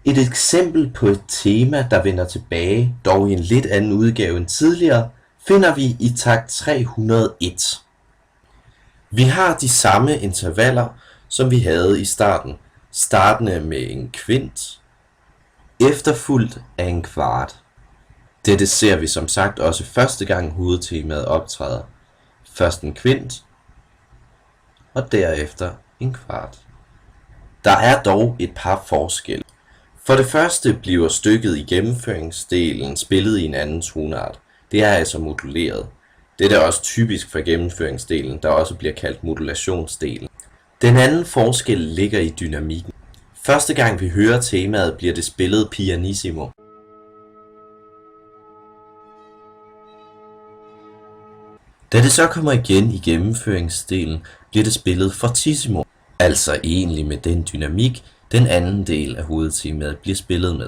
Et eksempel på et tema, der vender tilbage, dog i en lidt anden udgave end tidligere, finder vi i takt 301. Vi har de samme intervaller, som vi havde i starten, startende med en kvint, efterfulgt af en kvart. Dette ser vi som sagt også første gang hovedtemaet optræder. Først en kvint, og derefter en kvart. Der er dog et par forskelle. For det første bliver stykket i gennemføringsdelen spillet i en anden tonart. Det er altså moduleret. Dette er også typisk for gennemføringsdelen, der også bliver kaldt modulationsdelen. Den anden forskel ligger i dynamikken. Første gang vi hører temaet, bliver det spillet pianissimo. Da det så kommer igen i gennemføringsdelen, bliver det spillet fortissimo, altså egentlig med den dynamik, den anden del af hovedtemaet bliver spillet med.